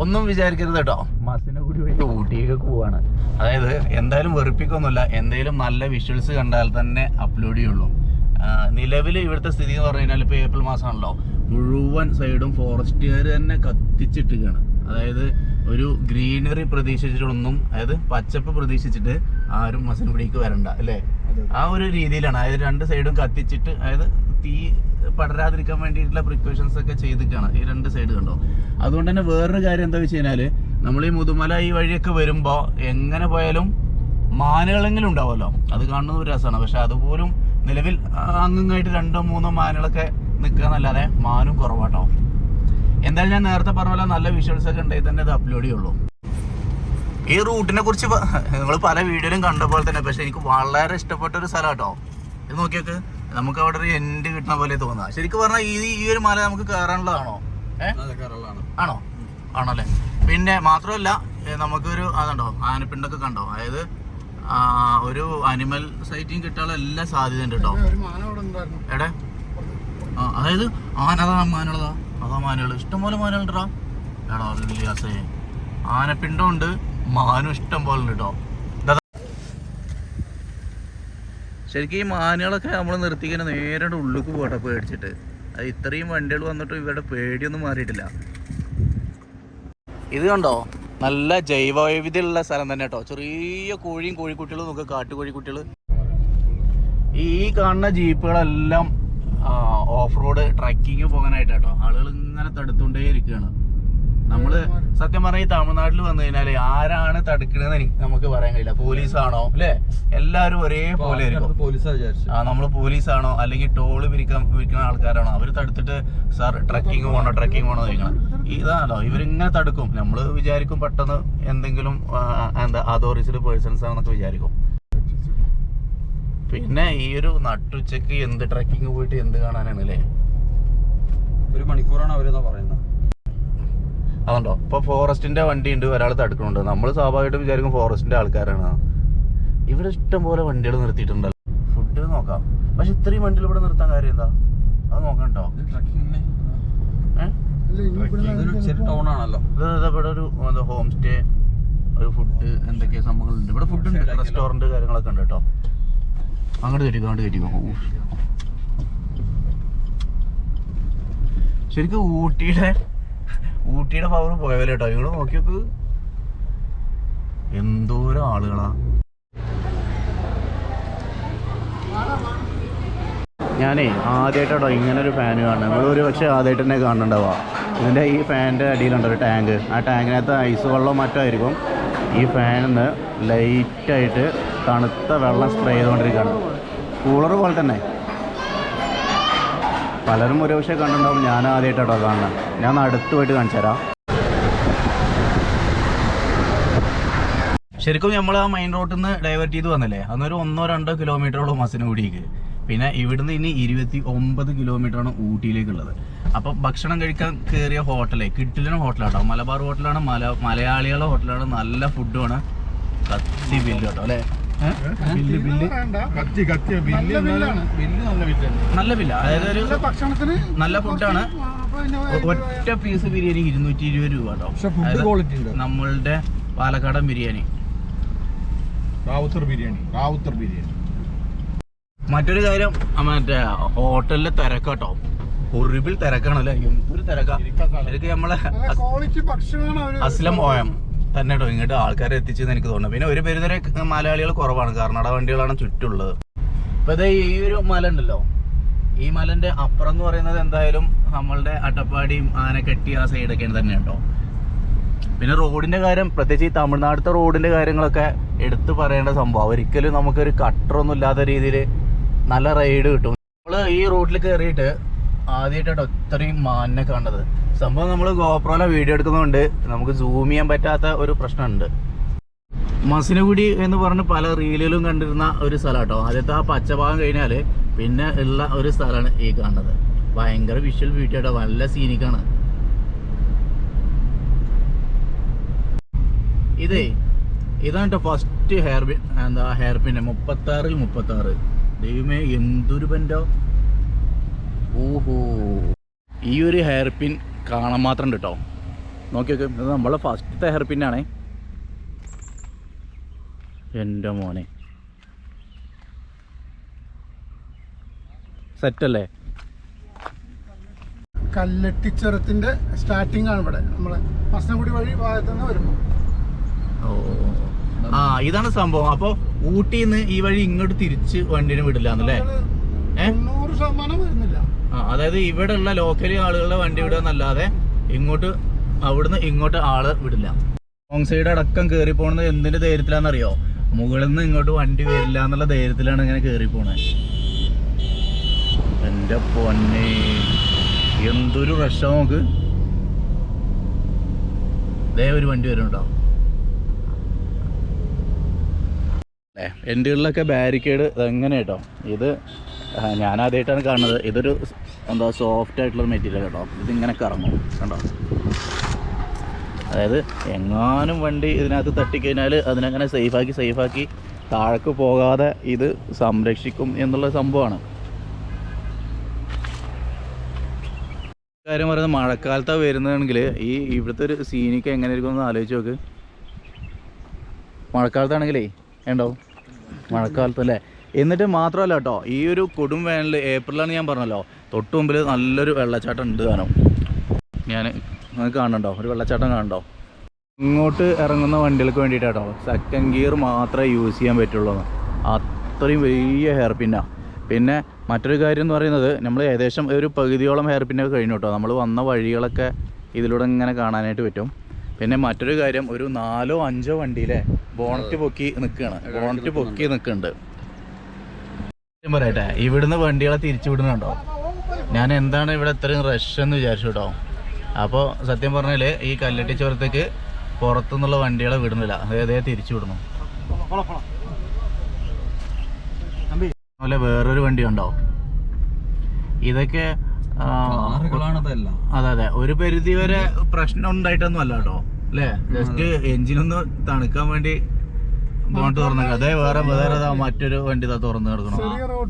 ഒന്നും വിചാരിക്കരുത് കേട്ടോ. മസിനഗുഡി വഴി ഊട്ടിയൊക്കെ പോവാണ്. അതായത് എന്തായാലും വെറുപ്പിക്കൊന്നുമില്ല, എന്തെങ്കിലും നല്ല വിഷ്വൽസ് കണ്ടാൽ തന്നെ അപ്ലോഡ് ചെയ്യുള്ളൂ. നിലവിൽ ഇവിടുത്തെ സ്ഥിതി എന്ന് പറഞ്ഞു കഴിഞ്ഞാൽ ഇപ്പോൾ ഏപ്രിൽ മാസമാണല്ലോ, മുഴുവൻ സൈഡും ഫോറസ്റ്റുകാർ തന്നെ കത്തിച്ചിട്ടുകയാണ്. അതായത് ഒരു ഗ്രീനറി പ്രതീക്ഷിച്ചിട്ടൊന്നും, അതായത് പച്ചപ്പ് പ്രതീക്ഷിച്ചിട്ട് ആരും മസിനഗുഡിക്ക് വരണ്ട അല്ലേ, ആ ഒരു രീതിയിലാണ്. അതായത് രണ്ട് സൈഡും കത്തിച്ചിട്ട്, അതായത് തീ പടരാതിരിക്കാൻ വേണ്ടിയിട്ടുള്ള പ്രിക്കോഷൻസ് ഒക്കെ ചെയ്തിട്ടാണ് ഈ രണ്ട് സൈഡ് കണ്ടോ. അതുകൊണ്ട് തന്നെ വേറൊരു കാര്യം എന്താ വെച്ച് കഴിഞ്ഞാൽ, നമ്മൾ ഈ മുതുമല ഈ വഴിയൊക്കെ വരുമ്പോൾ എങ്ങനെ പോയാലും മാനുകളെങ്കിലും ഉണ്ടാവുമല്ലോ, അത് കാണുന്നത് ഒരു രസമാണ്. പക്ഷെ അതുപോലും നിലവിൽ അങ്ങായിട്ട് 2-3 മാനുകളൊക്കെ നിൽക്കുകയെന്നല്ലാതെ മാനും കുറവാട്ടോ. എന്തായാലും ഞാൻ നേരത്തെ പറഞ്ഞ പോലെ നല്ല വിഷ്വൽസ് ഒക്കെ ഉണ്ടെങ്കിൽ തന്നെ ഇത് അപ്ലോഡ് ചെയ്യുള്ളൂ. ഈ റൂട്ടിനെ കുറിച്ച് നിങ്ങൾ പല വീഡിയോയിലും കണ്ട പോലെ തന്നെ, പക്ഷെ എനിക്ക് വളരെ ഇഷ്ടപ്പെട്ട ഒരു സ്ഥലം കേട്ടോ. ഇത് നോക്കിയൊക്കെ നമുക്ക് അവിടെ ഒരു എൻഡ് കിട്ടുന്ന പോലെ തോന്നുക. ശരിക്കും പറഞ്ഞാൽ ഈ ഒരു മല നമുക്ക് കയറാനുള്ളതാണോ? ആണോ? ആണല്ലേ. പിന്നെ മാത്രമല്ല നമുക്കൊരു അതുണ്ടോ, ആനപ്പിണ്ടൊക്കെ കണ്ടോ, അതായത് ഒരു അനിമൽ സൈറ്റിങ് കിട്ടാനുള്ള എല്ലാ സാധ്യതയുണ്ട് കേട്ടോ. എവിടെ? അതായത് അതാ മാനുകൾ ഇഷ്ടംപോലെ മാനുകളുണ്ടാ എടാ. ലിയാസേ, ആനപ്പിണ്ടം ഉണ്ട്, മാനും ഇഷ്ടം പോലെ ഉണ്ട് കേട്ടോ. ശരിക്കും ഈ മാനുകളൊക്കെ നമ്മൾ നിർത്തിക്കാൻ നേരെ ഉള്ളിലേക്ക് പോട്ടെ പേടിച്ചിട്ട്. അത് ഇത്രയും വണ്ടികൾ വന്നിട്ടും ഇവരുടെ പേടിയൊന്നും മാറിയിട്ടില്ല. ഇത് കണ്ടോ, നല്ല ജൈവവൈവിധ്യമുള്ള സ്ഥലം തന്നെ കേട്ടോ. ചെറിയ കോഴിയും കോഴിക്കുട്ടികളും നോക്കുക, കാട്ടുകോഴിക്കുട്ടികൾ. ഈ കാണുന്ന ജീപ്പുകളെല്ലാം ഓഫ് റോഡ് ട്രക്കിങ് പോകാനായിട്ട് കേട്ടോ. ആളുകൾ ഇങ്ങനെ തടുത്തുകൊണ്ടേ ഇരിക്കുകയാണ്. നമ്മള് സത്യം പറഞ്ഞാൽ ഈ തമിഴ്നാട്ടിൽ വന്നു കഴിഞ്ഞാല് ആരാണ് തടുക്കണെന്ന് നമുക്ക് പറയാൻ കഴിയില്ല. പോലീസാണോ അല്ലെ, എല്ലാവരും ഒരേപോലെ ആയിരിക്കും. നമ്മള് പോലീസാണോ അല്ലെങ്കിൽ ടോള് വിൽക്കുന്ന ആൾക്കാരാണോ, അവര് തടുത്തിട്ട് സാർ ട്രക്കിങ് പോകണോ ചോദിക്കണം. ഇതാണല്ലോ, ഇവരിങ്ങനെ തടുക്കും. നമ്മള് വിചാരിക്കും പെട്ടെന്ന് എന്തെങ്കിലും അതോറിറ്റഡ് പേഴ്സൺസ് ആണെന്നൊക്കെ വിചാരിക്കും. പിന്നെ ഈ ഒരു നട്ടുച്ചക്ക് എന്ത് ട്രക്കിങ് പോയിട്ട് എന്ത് കാണാനാണ് അല്ലേ. 1 മണിക്കൂറാണ് അവരെന്നാ പറയുന്നത്. അതുണ്ടോ, ഇപ്പൊ ഫോറസ്റ്റിന്റെ വണ്ടി ഉണ്ട്, ഒരാൾ തടുക്കുന്നുണ്ട്. നമ്മൾ സ്വാഭാവികമായിട്ടും വിചാരിക്കും ഫോറസ്റ്റിന്റെ ആൾക്കാരാണ്. ഇവിടെ ഇഷ്ടം പോലെ വണ്ടികൾ നിർത്തിയിട്ടുണ്ടല്ലോ. ഫുഡ് നോക്കാം, പക്ഷെ ഇത്രയും വണ്ടികൾ ഇവിടെ നിർത്താൻ കാര്യം എന്താ, അത് നോക്കാം കേട്ടോ. ഇവിടെ ഒരു ഹോം സ്റ്റേ, ഒരു ഫുഡ്, എന്തൊക്കെയാ സംഭവങ്ങളുണ്ട് ഇവിടെ. ഫുഡ് ഉണ്ട്, റെസ്റ്റോറന്റ് കാര്യങ്ങളൊക്കെ ഉണ്ട് കേട്ടോ. അങ്ങോട്ട് കയറ്റിക്കോ. ശരിക്കും ഊട്ടിയുടെ പവർ പോയവല്ലോ കേട്ടോ. ഇവിടെ നോക്കിയോക്ക് എന്തോരം ആളുകളാ. ഞാനേ ആദ്യമായിട്ടോ ഇങ്ങനൊരു ഫാന് കാണുന്നത്. നിങ്ങളൊരു പക്ഷേ ആദ്യമായിട്ട് തന്നെ കാണുന്നുണ്ടാവുക. ഇതിൻ്റെ ഈ ഫാനിൻ്റെ അടിയിലുണ്ടോ ഒരു ടാങ്ക്. ആ ടാങ്കിനകത്ത് ഐസ് വെള്ളം മറ്റായിരിക്കും. ഈ ഫാനിന്ന് ലൈറ്റായിട്ട് തണുത്ത വെള്ളം സ്പ്രേ ചെയ്തുകൊണ്ടിരിക്കുകയാണ്. കൂളർ പോലെ തന്നെ. പലരും ഒരു പക്ഷേ കണ്ടിട്ടുണ്ടാവും, ഞാൻ ആദ്യമായിട്ടോ കാണുന്നത്. ഞാൻ അടുത്ത് പോയിട്ട് കാണിച്ചു തരാം. ശരിക്കും നമ്മൾ ആ മെയിൻ റോഡിൽ നിന്ന് ഡൈവേർട്ട് ചെയ്ത് വന്നല്ലേ, അന്നൊരു 1-2 കിലോമീറ്ററോളം മസിനഗുഡിക്ക്. പിന്നെ ഇവിടുന്ന് ഇനി 29 കിലോമീറ്ററാണ് ഊട്ടിയിലേക്കുള്ളത്. അപ്പം ഭക്ഷണം കഴിക്കാൻ കയറിയ ഹോട്ടലേ കിട്ടിലിന് ഹോട്ടലാട്ടോ. മലബാർ ഹോട്ടലാണ്, മലയാളികളുടെ ഹോട്ടലാണ്. നല്ല ഫുഡുമാണ്. കത്തി ബില്ല് കേട്ടോ അല്ലേ. നല്ല ബില്ല, അതായത് ഒരു നല്ല ഫുഡാണ്. ഒറ്റ പീസ് ബിരിയാണി 220 രൂപ കേട്ടോ. നമ്മളുടെ പാലക്കാടൻ ബിരിയാണി, റാവുത്തർ ബിരിയാണി. മറ്റൊരു കാര്യം, മറ്റേ ഹോട്ടലിലെ തിരക്കാട്ടോ. ഹൊറിബിൾ തിരക്കാണല്ലേ, എന്തൊരു തിരക്കാ. ശരിക്കും നമ്മളെ അസ്ലം ഓയം തന്നെ കേട്ടോ ഇങ്ങോട്ട് ആൾക്കാരെ എത്തിച്ചെന്ന് എനിക്ക് തോന്നുന്നു. പിന്നെ ഒരു പരിധി മലയാളികൾ കുറവാണ്, കർണാടക വണ്ടികളാണ് ചുറ്റുള്ളത്. ഇപ്പൊ ഇത് ഈ ഒരു മല ഉണ്ടല്ലോ, ഈ മലന്റെ അപ്പുറം എന്ന് പറയുന്നത് എന്തായാലും നമ്മളുടെ അട്ടപ്പാടിയും ആനക്കട്ടി ആ സൈഡൊക്കെ തന്നെ കേട്ടോ. പിന്നെ റോഡിന്റെ കാര്യം, പ്രത്യേകിച്ച് ഈ തമിഴ്നാട്ടിലത്തെ റോഡിന്റെ കാര്യങ്ങളൊക്കെ എടുത്തു പറയേണ്ട സംഭവം. ഒരിക്കലും നമുക്കൊരു കട്ടറൊന്നും ഇല്ലാത്ത രീതിയിൽ നല്ല റൈഡ് കിട്ടും. നമ്മള് ഈ റോഡിൽ കയറിയിട്ട് ആദ്യമായിട്ടോ ഇത്രയും മാനിനെ കാണുന്നത്. സംഭവം നമ്മൾ ഗോപ്രോയിലെ വീഡിയോ എടുക്കുന്നതുകൊണ്ട് നമുക്ക് സൂം ചെയ്യാൻ പറ്റാത്ത ഒരു പ്രശ്നമുണ്ട്. മസിനഗുഡി എന്ന് പറഞ്ഞ് പല റീലുകളും കണ്ടിരുന്ന ഒരു സ്ഥലം കേട്ടോ. ആദ്യത്തെ ആ പച്ചഭാഗം കഴിഞ്ഞാൽ പിന്നെ ഉള്ള ഒരു സ്ഥലമാണ് ഈ കാണുന്നത്. ഭയങ്കര വിഷ്വൽ ബ്യൂട്ടി ആട്ടോ, നല്ല സീനിക്കാണ്. ഇതാണ് കേട്ടോ ഫസ്റ്റ് ഹെയർ പിൻ 36 ദൈവമേ എന്തൊരു പെൻറ്റോ. ഓഹോ, ഈ ഒരു ഹെയർ പിൻ കാണാൻ മാത്രം ഉണ്ട് കേട്ടോ. നോക്കി നോക്ക്, ഇത് നമ്മളെ ഫസ്റ്റത്തെ ഹെയർ പിന്നാണേ. എൻ്റെ മോനെ സെറ്റല്ലേ? കല്ലട്ടിച്ചുരത്തിന്റെ സ്റ്റാർട്ടിംഗ് ആണ് ഇവിടെ നമ്മളെ മസനഗുഡി വഴി ഭാഗത്തുനിന്ന് വരുമ്പോൾ. ഓ ആ ഇതാണ് സംഭവം. അപ്പോൾ ഊട്ടിയിൽ നിന്ന് ഈ വഴി ഇങ്ങോട്ട് തിരിച്ച് വണ്ടിനെ വിടില്ല എന്നല്ലേ? 90% വരുന്നില്ല. അതായത് ഇവിടെ ഉള്ള ലോക്കലി ആളുകളുടെ വണ്ടി വിടുകയെന്നല്ലാതെ ഇങ്ങോട്ട് അവിടുന്ന് ഇങ്ങോട്ട് ആള് വിടില്ല. റോങ് സൈഡ് അടക്കം കയറി പോണത് എന്തിന്റെ ധൈര്യത്തിലാണെന്നറിയോ? മുകളിൽ നിന്ന് ഇങ്ങോട്ട് വണ്ടി വരില്ല എന്നുള്ള ധൈര്യത്തിലാണ് ഇങ്ങനെ കയറി പോണത്. എൻ്റെ പൊന്നെ എന്തൊരു റഷാ നോക്ക്. ദേ ഒരു വണ്ടി വരുന്നുണ്ടോ? എൻ്റെകളിലൊക്കെ ബാരിക്കേഡ് എങ്ങനെ കേട്ടോ. ഇത് ഞാനാദ്യമായിട്ടാണ് കാണുന്നത്. ഇതൊരു എന്താ സോഫ്റ്റ് ആയിട്ടുള്ള മെറ്റീരിയൽ കേട്ടോ. ഇതിങ്ങനെ കറങ്ങും കണ്ടോ. അതായത് എങ്ങാനും വണ്ടി ഇതിനകത്ത് തട്ടിക്കഴിഞ്ഞാൽ അതിനങ്ങനെ സേഫാക്കി താഴേക്ക് പോകാതെ ഇത് സംരക്ഷിക്കും എന്നുള്ള സംഭവമാണ്. കാര്യം പറയുന്നത് മഴക്കാലത്താണ് വരുന്നതെങ്കിൽ ഇവിടുത്തെ ഒരു സീനിക്ക് എങ്ങനെ ഇരിക്കും എന്ന് ആലോചിച്ച് നോക്ക്. മഴക്കാലത്താണെങ്കിലേ ഉണ്ടാവും മഴക്കാലത്തല്ലേ. എന്നിട്ട് മാത്രമല്ല കേട്ടോ, ഈ ഒരു കൊടും വേനൽ ഏപ്രിലാണ് ഞാൻ പറഞ്ഞല്ലോ, തൊട്ട് മുമ്പിൽ നല്ലൊരു വെള്ളച്ചാട്ടം ഉണ്ട് താനും. ഞാൻ നിങ്ങൾക്ക് കാണുന്നുണ്ടോ ഒരു വെള്ളച്ചാട്ടം കാണുന്നുണ്ടോ? ഇങ്ങോട്ട് ഇറങ്ങുന്ന വണ്ടികൾക്ക് വേണ്ടിയിട്ടാട്ടോ സെക്കൻഡ് ഗിയർ മാത്രമേ യൂസ് ചെയ്യാൻ പറ്റുള്ളൂ. അത്രയും വലിയ ഹെയർ പിന്നാണ്. പിന്നെ മറ്റൊരു കാര്യം എന്ന് പറയുന്നത് നമ്മൾ ഏകദേശം ഒരു പകുതിയോളം ഹെയർ പിന്നൊക്കെ കഴിഞ്ഞു കേട്ടോ. നമ്മൾ വന്ന വഴികളൊക്കെ ഇതിലൂടെ ഇങ്ങനെ കാണാനായിട്ട് പറ്റും. പിന്നെ മറ്റൊരു കാര്യം, ഒരു 4 or 5 വണ്ടിയിലെ ബോണറ്റ് പൊക്കി നിൽക്കുന്നുണ്ട്. പറയട്ടെ, ഇവിടുന്ന് വണ്ടികളെ തിരിച്ചു വിടുന്നുണ്ടോ? ഞാൻ എന്താണ് ഇവിടെ ഇത്രയും റഷ് എന്ന് വിചാരിച്ചു കേട്ടോ. അപ്പോൾ സത്യം പറഞ്ഞാൽ ഈ കല്ലട്ടി ചുരത്തേക്ക് പുറത്തുനിന്നുള്ള വണ്ടികളെ വിടുന്നില്ല, അതേ തിരിച്ചു വിടണം. അതുപോലെ വേറൊരു വണ്ടി ഉണ്ടോ? ഇതൊക്കെ അതെ ഒരു പരിധി വരെ പ്രശ്നം ഉണ്ടായിട്ടൊന്നും അല്ല കേട്ടോ അല്ലേ. ജസ്റ്റ് എഞ്ചിനൊന്ന് തണുക്കാൻ വേണ്ടി ബോണ്ട് തുറന്നേക്കാം. അതേ വേറെ മറ്റൊരു വണ്ടി തുറന്നു കിടക്കണം.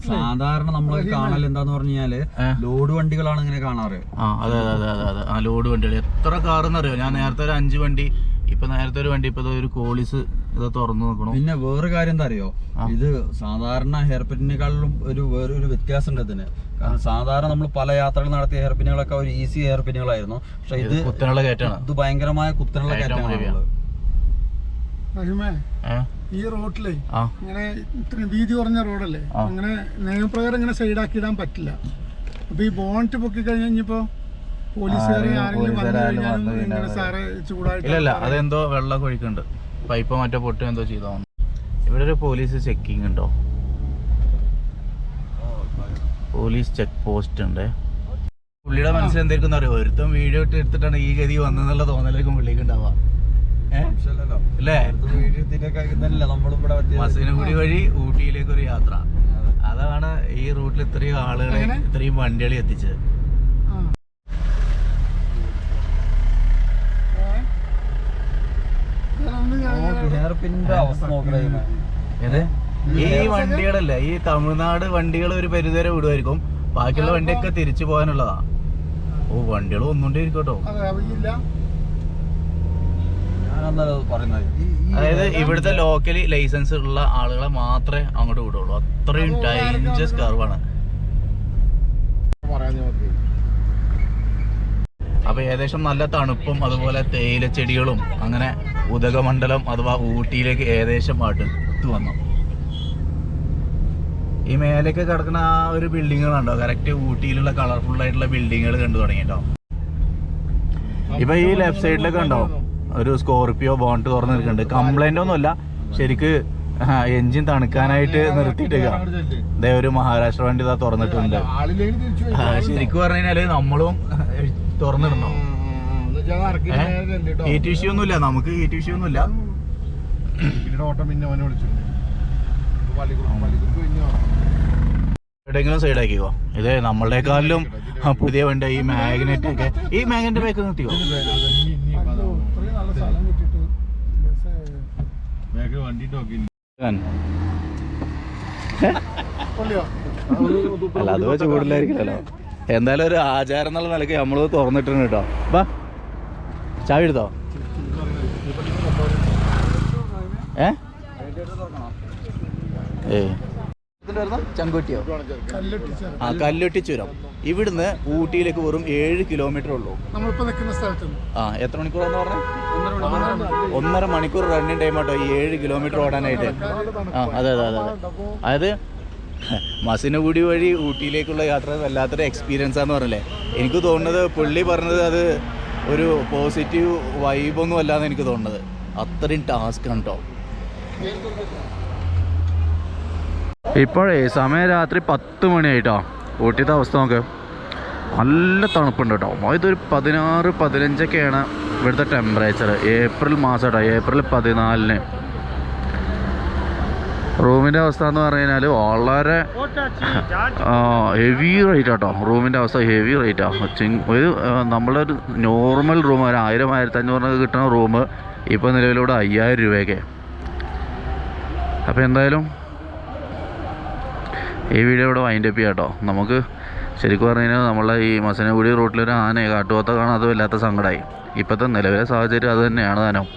സാധാരണ നമ്മൾ കാണൽ എന്താന്ന് പറഞ്ഞാല് ലോഡ് വണ്ടികളാണ് ഇങ്ങനെ കാണാറ്. അതെ ആ ലോഡ് വണ്ടികൾ എത്ര കാറെന്നറിയോ. ഞാൻ നേരത്തെ ഒരു 5 വണ്ടി, നേരത്തെ ഒരു വണ്ടി, ഇപ്പൊ ഒരു കോളിസ് ഇത് തുറന്നു നോക്കണം. പിന്നെ വേറൊരു കാര്യം എന്താ അറിയോ, ഇത് സാധാരണ ഹെയർപിന്നിനെക്കാളും വേറൊരു വ്യത്യാസം ഉണ്ട് ഇതിന്. കാരണം സാധാരണ നമ്മൾ പല യാത്രകൾ നടത്തിയ ഹെയർപിന്നുകളൊക്കെ ഒരു ഈസി ഹെയർപിന്നുകളായിരുന്നു. പക്ഷെ ഇത് കുത്തനുള്ള കയറ്റാണ്. ഇത് ഭയങ്കരമായ കുത്തനുള്ള കയറ്റമാണ്. ഈ റോഡിലേ ഇങ്ങനെ ഇത്രയും വീതി കുറഞ്ഞ റോഡല്ലേ, അങ്ങനെ നിയമപ്രകാരം ഇങ്ങനെ സൈഡാക്കി ഇടാൻ പറ്റില്ല. അപ്പൊ ഈ ബോണ്ട് പൊക്കി കഴിഞ്ഞപ്പോ പോലീസുകാരെ ആരെങ്കിലും വന്നു കഴിഞ്ഞാലും ഇങ്ങനെ സാറ് ചൂടായിട്ട് ഇല്ല അതെന്തോ വെള്ളം ഒഴിക്കുന്നുണ്ട്, പൈപ്പ് മറ്റോ പൊട്ടും എന്തോ ചെയ്തോ. ഇവിടെ ഒരു പോലീസ് ചെക്കിങ് ഉണ്ടോ? പോലീസ് ചെക്ക് പോസ്റ്റ് ഉണ്ട്. പുള്ളിയുടെ മനസ്സിൽ എന്തായിരിക്കും അറിയോ, ഒരുത്തം വീഡിയോ ഇട്ട് എടുത്തിട്ടാണ് ഈ ഗതി വന്നെന്നുള്ള തോന്നലായിരിക്കും പുള്ളിക്ക് ഉണ്ടാവുക. മസനഗുഡി വഴി ഊട്ടിയിലേക്ക് ഒരു യാത്ര, അതാണ് ഈ റൂട്ടിൽ ഇത്രയും ആളുകളെ ഇത്രയും വണ്ടികളെ എത്തിച്ചത്. ഈ വണ്ടികളല്ലേ, ഈ തമിഴ്നാട് വണ്ടികൾ ഒരു പരിധിവരെ വിടുമായിരിക്കും, ബാക്കിയുള്ള വണ്ടിയൊക്കെ തിരിച്ചു പോകാനുള്ളതാ. ഓ വണ്ടികൾ ഒന്നുകൊണ്ടേ ഇരിക്കട്ടോ. അതായത് ഇവിടുത്തെ ലോക്കലി ലൈസൻസ് ഉള്ള ആളുകളെ മാത്രമേ അങ്ങോട്ട് വിടുള്ളൂ. അത്രയും ഡേഞ്ചറസ് കർവാണ്. അപ്പൊ ഏകദേശം നല്ല തണുപ്പും അതുപോലെ തേയില ചെടികളും അങ്ങനെ ഉദകമണ്ഡലം അഥവാ ഊട്ടിയിലേക്ക് ഏകദേശം അടുത്ത് വന്നു. ഈ മേലേക്ക് കിടക്കുന്ന ആ ഒരു ബിൽഡിങ്ങുകളുണ്ടോ, കറക്റ്റ് ഊട്ടിയിലുള്ള കളർഫുൾ ആയിട്ടുള്ള ബിൽഡിങ്ങുകൾ കണ്ടു തുടങ്ങിട്ടോ. ഇപ്പൊ ഈ ലെഫ്റ്റ് സൈഡിലൊക്കെ ഉണ്ടോ ഒരു സ്കോർപിയോ ബോണ്ട് തുറന്ന് നിൽക്കുന്നുണ്ട്. കംപ്ലൈന്റ് ഒന്നുമില്ല, ശരിക്ക് എൻജിൻ തണുക്കാനായിട്ട് നിർത്തിയിട്ടേക്ക. ഇതേ ഒരു മഹാരാഷ്ട്ര വണ്ടി ഇതാ തുറന്നിട്ടുണ്ട്. ശരിക്കും പറഞ്ഞു കഴിഞ്ഞാല് നമ്മളും തുറന്നിടണോ? ഹീറ്റ് ഇഷ്യൂ ഒന്നുമില്ല, നമുക്ക് ഹീറ്റ് ഇഷ്യൂ ഒന്നുമില്ല. എവിടെയെങ്കിലും സൈഡാക്കിക്കോ. ഇത് നമ്മളുടെക്കാളിലും പുതിയ വണ്ടി ഈ മാഗ്നറ്റ് ഒക്കെ. ഈ മാഗ്നറ്റ് ബാക്ക് നിർത്തിക്കോ. അല്ല അത് ചൂടില്ലായിരിക്കില്ലല്ലോ. എന്തായാലും ഒരു ആചാരം എന്നുള്ള നിലയ്ക്ക് നമ്മളത് തുറന്നിട്ടുണ്ട് കേട്ടോ. ബാ ചായ എടുത്തോ? ചങ്കുറ്റിയോ? ആ, കല്ലുട്ടി ചുരം. ഇവിടുന്ന് ഊട്ടിയിലേക്ക് വെറും 7 കിലോമീറ്റർ ഉള്ളൂ. നമ്മളിപ്പോ നിൽക്കുന്ന സ്ഥലത്ത്. ആ, എത്ര മണിക്കൂറാന്ന് പറഞ്ഞാൽ? 1.5 മണിക്കൂർ റണ്ണിങ് ടൈം ആട്ടോ ഈ 7 കിലോമീറ്റർ ഓടാനായിട്ട്. ആ, അതെ അതെ അതെ അതെ. അതായത് മസിനഗുഡി വഴി ഊട്ടിയിലേക്കുള്ള യാത്ര വല്ലാത്തൊരു എക്സ്പീരിയൻസ് ആണെന്ന് പറഞ്ഞല്ലേ. എനിക്ക് തോന്നുന്നത് പുള്ളി പറഞ്ഞത് അത് ഒരു പോസിറ്റീവ് വൈബൊന്നും അല്ലാന്ന് എനിക്ക് തോന്നുന്നത്. അത്രയും ടാസ്ക് ആണ് കേട്ടോ. ഇപ്പോഴേ സമയം രാത്രി 10 മണിയായിട്ടോ. ഊട്ടിയുടെ അവസ്ഥ നോക്ക്, നല്ല തണുപ്പുണ്ട് കേട്ടോ. ഇതൊരു 16-15ഒക്കെയാണ് ഇവിടുത്തെ ടെമ്പറേച്ചർ. ഏപ്രിൽ മാസം കേട്ടോ, ഏപ്രിൽ 14. റൂമിൻ്റെ അവസ്ഥ എന്ന് പറഞ്ഞു കഴിഞ്ഞാൽ വളരെ ഹെവി റേറ്റ് കേട്ടോ. റൂമിൻ്റെ അവസ്ഥ ഹെവി റേറ്റാണ്. ഒരു നമ്മളൊരു നോർമൽ റൂം ഒരു 1000-1500 കിട്ടുന്ന റൂം ഇപ്പോൾ നിലവിലൂടെ 5000 രൂപയൊക്കെ. അപ്പോൾ എന്തായാലും ഈ വീഡിയോ ഇവിടെ വൈൻഡപ്പ് ചെയ്യാം കേട്ടോ. നമുക്ക് ശരിക്കും പറഞ്ഞു കഴിഞ്ഞാൽ നമ്മളെ ഈ മസിനഗുഡി റൂട്ടിലൊരു ആനയെ കാട്ടുപോത്ത കാണാൻ അത് വല്ലാത്ത സങ്കടമായി. ഇപ്പോഴത്തെ നിലവിലെ സാഹചര്യം അത് തന്നെയാണ് താനും.